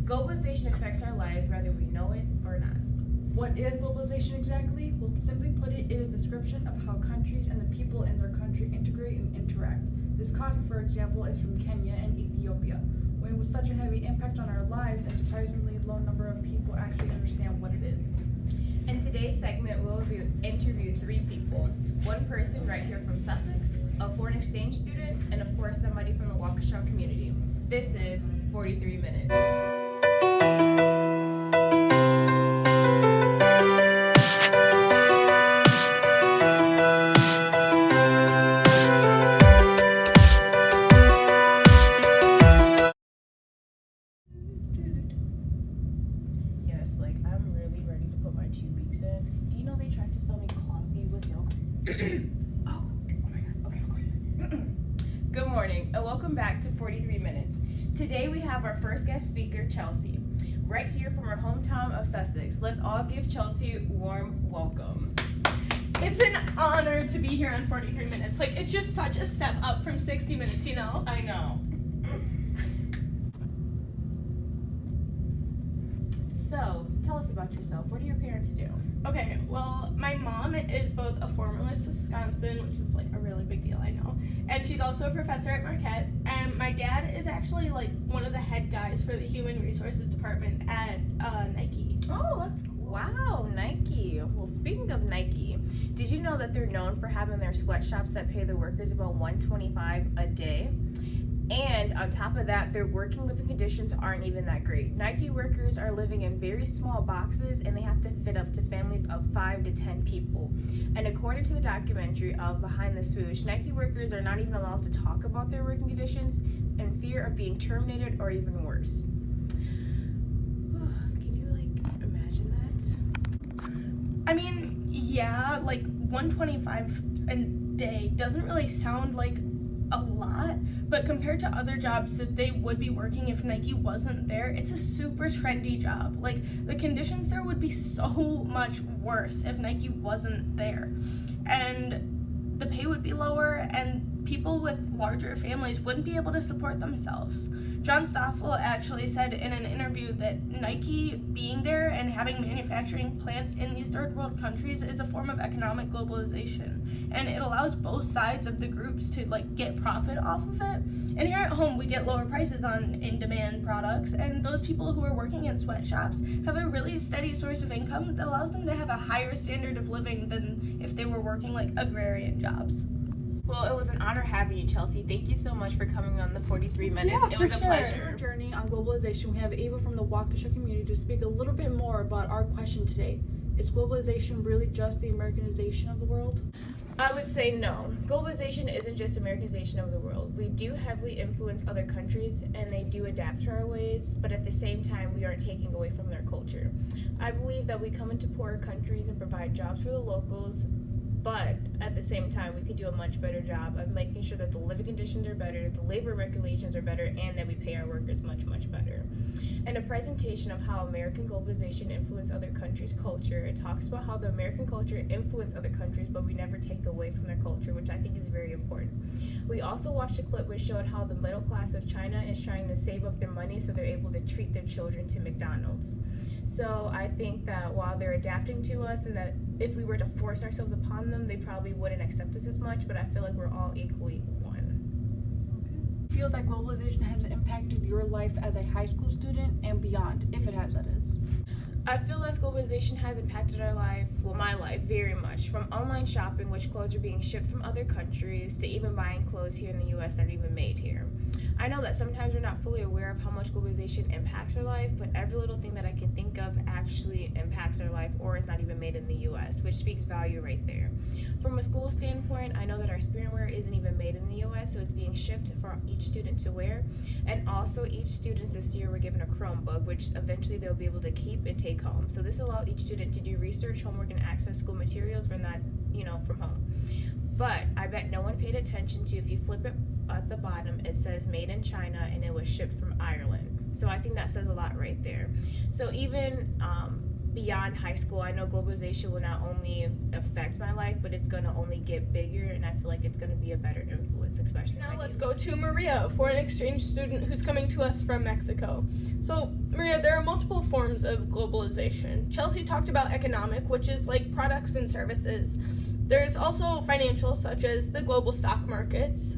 Globalization affects our lives whether we know it or not. What is globalization exactly? Well, simply put it is a description of how countries and the people in their country integrate and interact. This coffee, for example, is from Kenya and Ethiopia. When with such a heavy impact on our lives and surprisingly low number of people actually understand what it is. In today's segment, we'll interview 3 people. One person right here from Sussex, a foreign exchange student, and of course somebody from the Waukesha community. This is 43 Minutes. Yes, like I'm really ready to put my 2 weeks in. Do you know they tried to sell me coffee with milk? Oh my god, okay, I'll go. Good morning and welcome back to 43 Minutes. Today we have our first guest speaker, Chelsea, right here from our hometown of Sussex. Let's all give Chelsea a warm welcome. It's an honor to be here on 43 Minutes. Like, it's just such a step up from 60 Minutes, you know? I know. So, tell us about yourself. What do your parents do? Okay, well, my mom is both a former Miss Wisconsin, which is like a really big deal, I know, and she's also a professor at Marquette, and my dad is actually like one of the head guys for the human resources department at Nike. Oh, that's cool. Wow, Nike. Well, speaking of Nike, did you know that they're known for having their sweatshops that pay the workers about $125 a day? And on top of that, their working living conditions aren't even that great. Nike workers are living in very small boxes and they have to fit up to families of 5 to 10 people. And according to the documentary of Behind the Swoosh, Nike workers are not even allowed to talk about their working conditions in fear of being terminated or even worse. Can you imagine that? I mean, yeah, like 125 a day doesn't really sound like a lot, but compared to other jobs that they would be working if Nike wasn't there, it's a super trendy job. Like, the conditions there would be so much worse if Nike wasn't there, and the pay would be lower, and people with larger families wouldn't be able to support themselves. John Stossel actually said in an interview that Nike being there and having manufacturing plants in these third world countries is a form of economic globalization, and it allows both sides of the groups to get profit off of it. And here at home we get lower prices on in-demand products, and those people who are working in sweatshops have a really steady source of income that allows them to have a higher standard of living than if they were working agrarian jobs. Well, it was an honor having you, Chelsea. Thank you so much for coming on the 43 Minutes. Yeah, it was for a sure. pleasure. Journey on globalization, we have Ava from the Waukesha community to speak a little bit more about our question today. Is globalization really just the Americanization of the world? I would say no. Globalization isn't just Americanization of the world. We do heavily influence other countries and they do adapt to our ways, but at the same time, we aren't taking away from their culture. I believe that we come into poorer countries and provide jobs for the locals, but at the same time, we could do a much better job of making sure that the living conditions are better, the labor regulations are better, and that we pay our workers much, much better. In a presentation of how American globalization influenced other countries' culture, it talks about how the American culture influenced other countries, but we never take away from their culture, which I think is very important. We also watched a clip which showed how the middle class of China is trying to save up their money so they're able to treat their children to McDonald's. So I think that while they're adapting to us and that if we were to force ourselves upon them, they probably wouldn't accept us as much, but I feel like we're all equally one. Feel that globalization has impacted your life as a high school student and beyond, if it has, that is. I feel as globalization has impacted our life, well, my life, very much. From online shopping, which clothes are being shipped from other countries, to even buying clothes here in the U.S. that are even made here. I know that sometimes we're not fully aware of how much globalization impacts our life, but every little thing that I can think of actually impacts our life or is not even made in the U.S., which speaks value right there. From a school standpoint, I know that our spirit wear isn't even made in the U.S., so it's being shipped for each student to wear. And also, each student this year were given a Chromebook, which eventually they'll be able to keep and take home. So this allowed each student to do research, homework, and access school materials when not, from home. But I bet no one paid attention to, if you flip it at the bottom, it says made in China and it was shipped from Ireland. So I think that says a lot right there. So even beyond high school, I know globalization will not only affect my life, but it's going to only get bigger, and I feel like it's going to be a better influence, especially Now in my let's neighborhood. go to Maria, a foreign exchange student who's coming to us from Mexico. So, Maria, there are multiple forms of globalization. Chelsea talked about economic, which is like products and services. There's also financial, such as the global stock markets.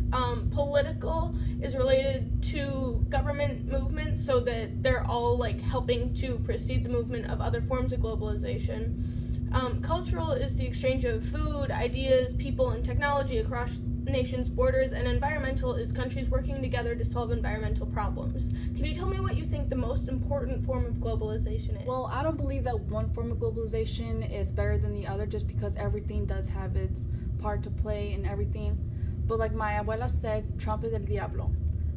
Political is related to government movements, so that they're all like helping to precede the movement of other forms of globalization. Cultural is the exchange of food, ideas, people, and technology across nations' borders, and environmental is countries working together to solve environmental problems. Can you tell me what you think the most important form of globalization is? Well, I don't believe that one form of globalization is better than the other just because everything does have its part to play in everything. But like my abuela said, Trump is el diablo.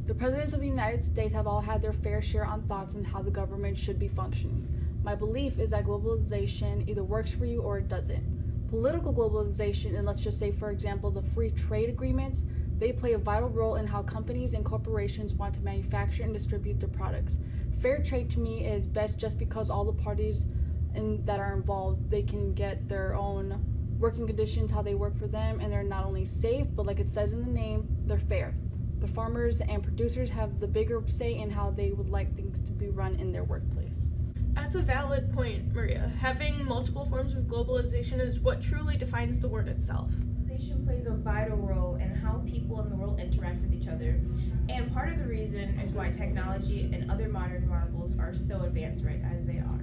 The presidents of the United States have all had their fair share on thoughts on how the government should be functioning. My belief is that globalization either works for you or it doesn't. Political globalization, and let's just say, for example, the free trade agreements, they play a vital role in how companies and corporations want to manufacture and distribute their products. Fair trade to me is best just because all the parties that are involved, they can get their own working conditions, how they work for them, and they're not only safe, but like it says in the name, they're fair. The farmers and producers have the bigger say in how they would like things to be run in their workplace. That's a valid point, Maria. Having multiple forms of globalization is what truly defines the word itself. Globalization plays a vital role in how people in the world interact with each other, and part of the reason is why technology and other modern marvels are so advanced right as they are.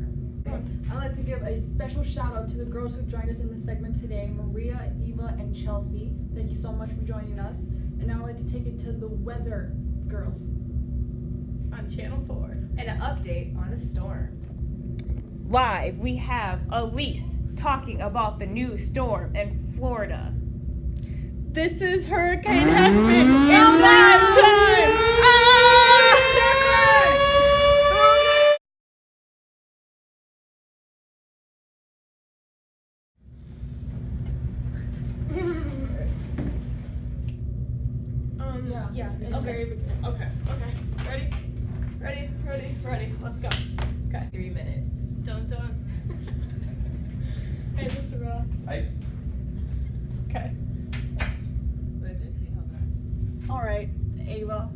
I'd like to give a special shout out to the girls who joined us in this segment today, Maria, Eva, and Chelsea. Thank you so much for joining us. And now I'd like to take it to the weather, girls. On Channel 4. And an update on a storm. Live, we have Elise talking about the new storm in Florida. This is Hurricane Heckman in that time. Yeah, in the very beginning. Okay. Ready. Let's go. Okay. 3 minutes. Dun. Hey, Mr. Roth. Hi. Okay. Let's just see how that. All right, Eva.